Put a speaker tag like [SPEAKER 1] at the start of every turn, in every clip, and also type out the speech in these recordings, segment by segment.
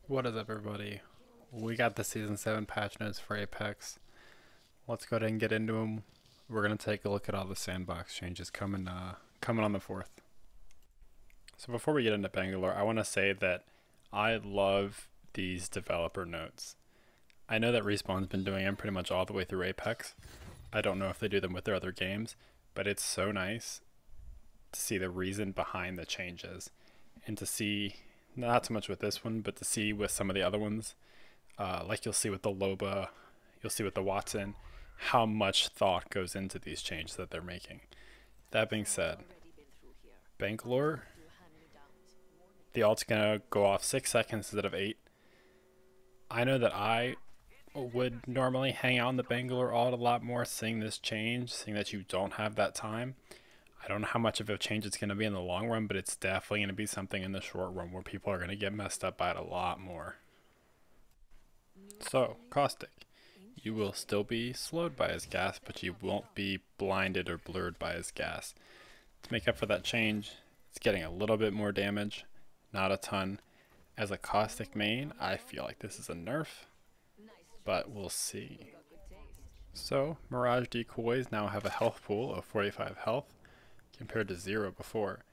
[SPEAKER 1] What is up, everybody? We got the Season 7 patch notes for Apex. Let's go ahead and get into them. We're going to take a look at all the sandbox changes coming on the 4th. So before we get into Bangalore, I want to say that I love these developer notes. I know that Respawn's been doing them pretty much all the way through Apex. I don't know if they do them with their other games, but it's so nice to see the reason behind the changes and to see, not so much with this one, but to see with some of the other ones, like you'll see with the Loba, you'll see with the Watson, how much thought goes into these changes that they're making. That being said, Bangalore, the ult's gonna go off 6 seconds instead of 8. I know that I would normally hang out in the Bangalore ult a lot more seeing this change, seeing that you don't have that time. I don't know how much of a change it's going to be in the long run, but it's definitely going to be something in the short run where people are going to get messed up by it a lot more. So, Caustic. You will still be slowed by his gas, but you won't be blinded or blurred by his gas. To make up for that change, it's getting a little bit more damage, not a ton. As a Caustic main, I feel like this is a nerf, but we'll see. So, Mirage decoys now have a health pool of 45 health, compared to 0 before.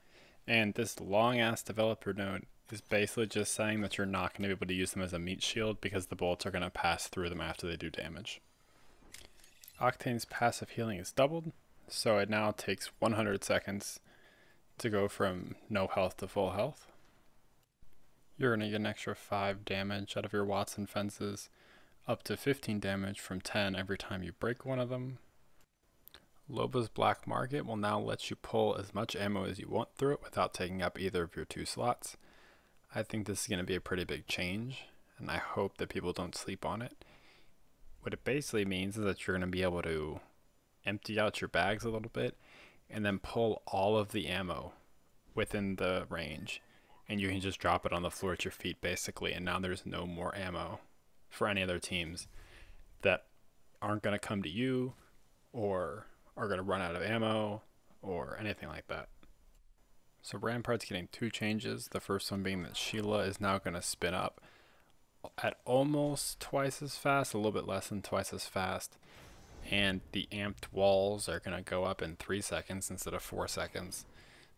[SPEAKER 1] And this long ass developer note is basically just saying that you're not going to be able to use them as a meat shield because the bullets are going to pass through them after they do damage. Octane's passive healing is doubled, so it now takes 100 seconds to go from no health to full health. You're going to get an extra 5 damage out of your Watson fences, up to 15 damage from 10 every time you break one of them. Loba's Black Market will now let you pull as much ammo as you want through it without taking up either of your 2 slots. I think this is going to be a pretty big change, and I hope that people don't sleep on it. What it basically means is that you're going to be able to empty out your bags a little bit and then pull all of the ammo within the range, and you can just drop it on the floor at your feet basically, and now there's no more ammo for any other teams that aren't going to come to you or are going to run out of ammo or anything like that. So Rampart's getting 2 changes. The first one being that Sheila is now going to spin up at almost twice as fast, a little bit less than twice as fast. And the amped walls are going to go up in 3 seconds instead of 4 seconds.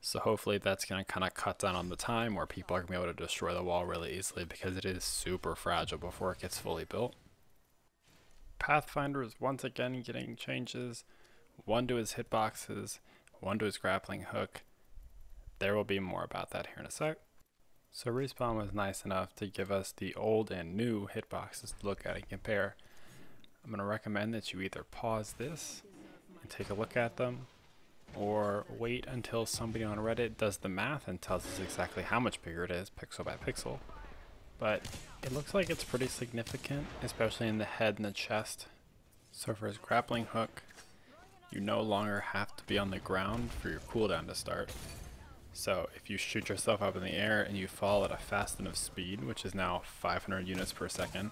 [SPEAKER 1] So hopefully that's going to kind of cut down on the time where people are going to be able to destroy the wall really easily because it is super fragile before it gets fully built. Pathfinder is once again getting changes. One to his hitboxes, one to his grappling hook. There will be more about that here in a sec. So Respawn was nice enough to give us the old and new hitboxes to look at and compare. I'm going to recommend that you either pause this and take a look at them, or wait until somebody on Reddit does the math and tells us exactly how much bigger it is, pixel by pixel. But it looks like it's pretty significant, especially in the head and the chest. So for his grappling hook, you no longer have to be on the ground for your cooldown to start. So if you shoot yourself up in the air and you fall at a fast enough speed, which is now 500 units per second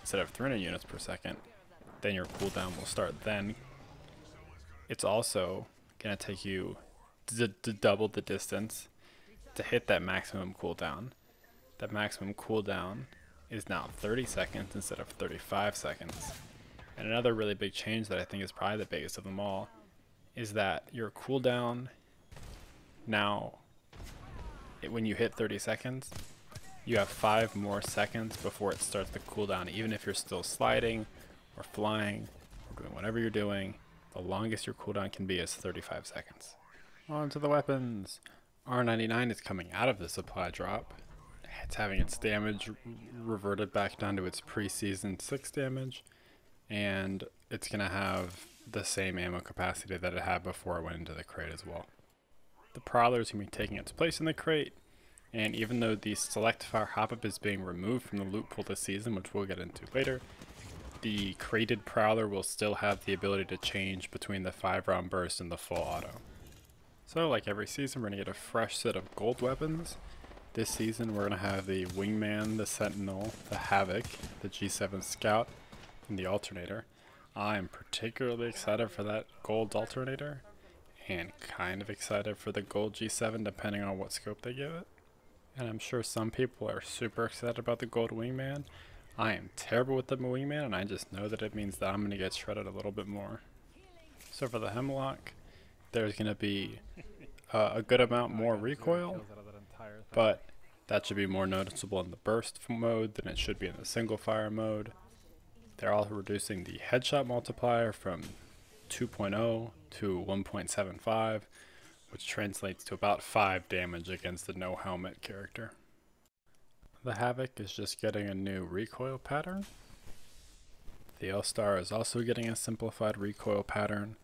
[SPEAKER 1] instead of 300 units per second, then your cooldown will start then. It's also going to take you to double the distance to hit that maximum cooldown. That maximum cooldown is now 30 seconds instead of 35 seconds. And another really big change that I think is probably the biggest of them all is that your cooldown now, when you hit 30 seconds, you have 5 more seconds before it starts the cooldown. Even if you're still sliding or flying or doing whatever you're doing, the longest your cooldown can be is 35 seconds. On to the weapons. R99 is coming out of the supply drop. It's having its damage reverted back down to its pre-season 6 damage. And it's going to have the same ammo capacity that it had before it went into the crate as well. The Prowler is going to be taking its place in the crate, and even though the Select Fire hop-up is being removed from the loot pool this season, which we'll get into later, the crated Prowler will still have the ability to change between the 5-round burst and the full auto. So like every season, we're going to get a fresh set of gold weapons. This season we're going to have the Wingman, the Sentinel, the Havoc, the G7 Scout, and the Alternator. I'm particularly excited for that gold Alternator, and kind of excited for the gold G7 depending on what scope they give it. And I'm sure some people are super excited about the gold wingman. I am terrible with the wingman, and I just know that it means that I'm going to get shredded a little bit more. So for the Hemlock, there's going to be a good amount more recoil, but that should be more noticeable in the burst mode than it should be in the single fire mode. They're also reducing the headshot multiplier from 2.0 to 1.75, which translates to about 5 damage against the no helmet character. The Havoc is just getting a new recoil pattern. The L-Star is also getting a simplified recoil pattern.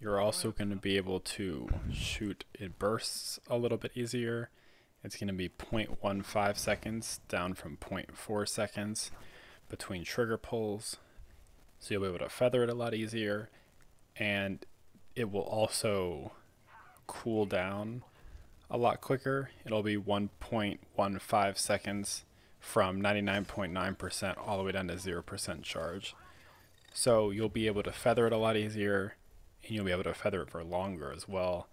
[SPEAKER 1] You're also going to be able to shoot in bursts a little bit easier. It's going to be 0.15 seconds down from 0.4 seconds between trigger pulls. So you'll be able to feather it a lot easier, and it will also cool down a lot quicker. It'll be 1.15 seconds from 99.9% all the way down to 0% charge. So you'll be able to feather it a lot easier, and you'll be able to feather it for longer as well.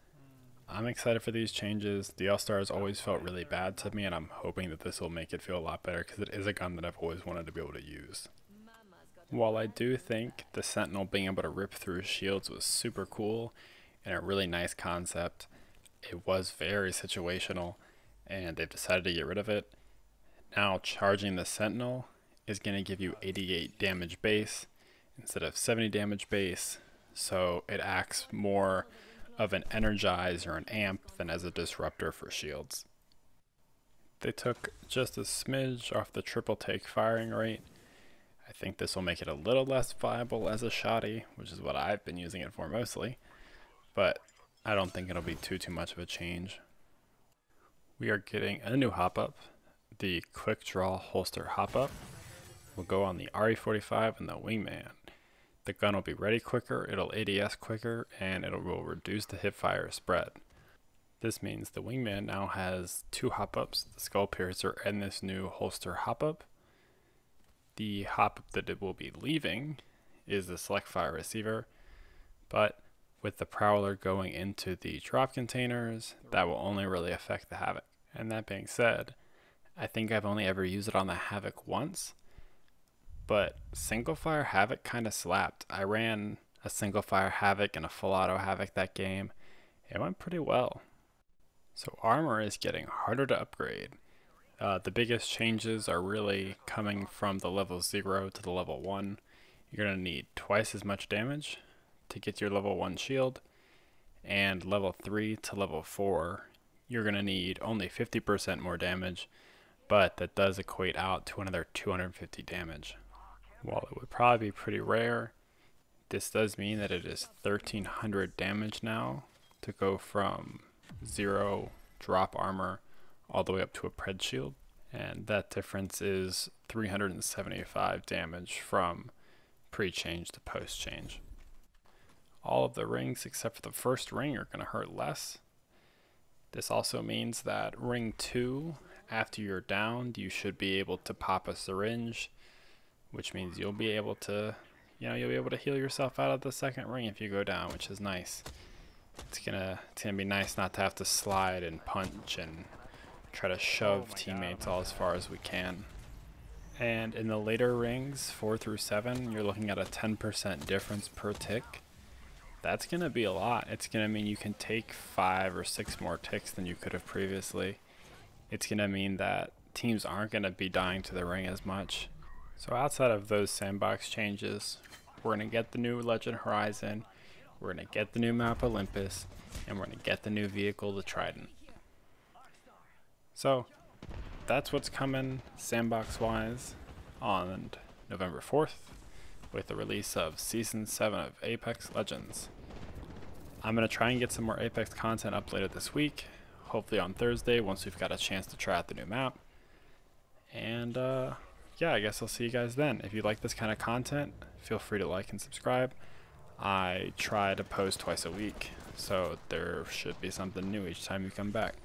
[SPEAKER 1] I'm excited for these changes. The L-Star has always felt really bad to me, and I'm hoping that this will make it feel a lot better because it is a gun that I've always wanted to be able to use. While I do think the Sentinel being able to rip through shields was super cool and a really nice concept, it was very situational, and they've decided to get rid of it. Now charging the Sentinel is going to give you 88 damage base instead of 70 damage base, so it acts more of an energize or an amp than as a disruptor for shields. They took just a smidge off the triple take firing rate. I think this will make it a little less viable as a shotty, which is what I've been using it for mostly, but I don't think it'll be too much of a change. We are getting a new hop-up. The Quick Draw Holster hop-up will go on the RE45 and the Wingman. The gun will be ready quicker, it'll ADS quicker, and it will reduce the hipfire spread. This means the Wingman now has 2 hop-ups, the Skull Piercer and this new holster hop-up. The hop-up that it will be leaving is the Select Fire Receiver, but with the Prowler going into the drop containers, that will only really affect the Havoc. And that being said, I think I've only ever used it on the Havoc once, but single fire Havoc kind of slapped. I ran a single fire Havoc and a full auto Havoc that game. It went pretty well. So armor is getting harder to upgrade. The biggest changes are really coming from the level 0 to the level 1. You're going to need twice as much damage to get your level 1 shield, and level 3 to level 4 you're going to need only 50% more damage, but that does equate out to another 250 damage. While it would probably be pretty rare, this does mean that it is 1300 damage now to go from 0 drop armor all the way up to a pred shield, and that difference is 375 damage from pre-change to post-change. All of the rings except for the first ring are going to hurt less. This also means that ring 2, after you're downed, you should be able to pop a syringe, which means you'll be able to, you'll be able to heal yourself out of the second ring if you go down, which is nice. It's gonna be nice not to have to slide and punch and try to shove teammates all as far as we can. And in the later rings, 4 through 7, you're looking at a 10% difference per tick. That's going to be a lot. It's going to mean you can take 5 or 6 more ticks than you could have previously. It's going to mean that teams aren't going to be dying to the ring as much. So outside of those sandbox changes, we're going to get the new Legend Horizon, we're going to get the new map Olympus, and we're going to get the new vehicle, the Trident. So that's what's coming sandbox wise on November 4th with the release of Season 7 of Apex Legends. I'm going to try and get some more Apex content up later this week, hopefully on Thursday once we've got a chance to try out the new map. And yeah, I guess I'll see you guys then. If you like this kind of content, feel free to like and subscribe. I try to post twice a week, so there should be something new each time you come back.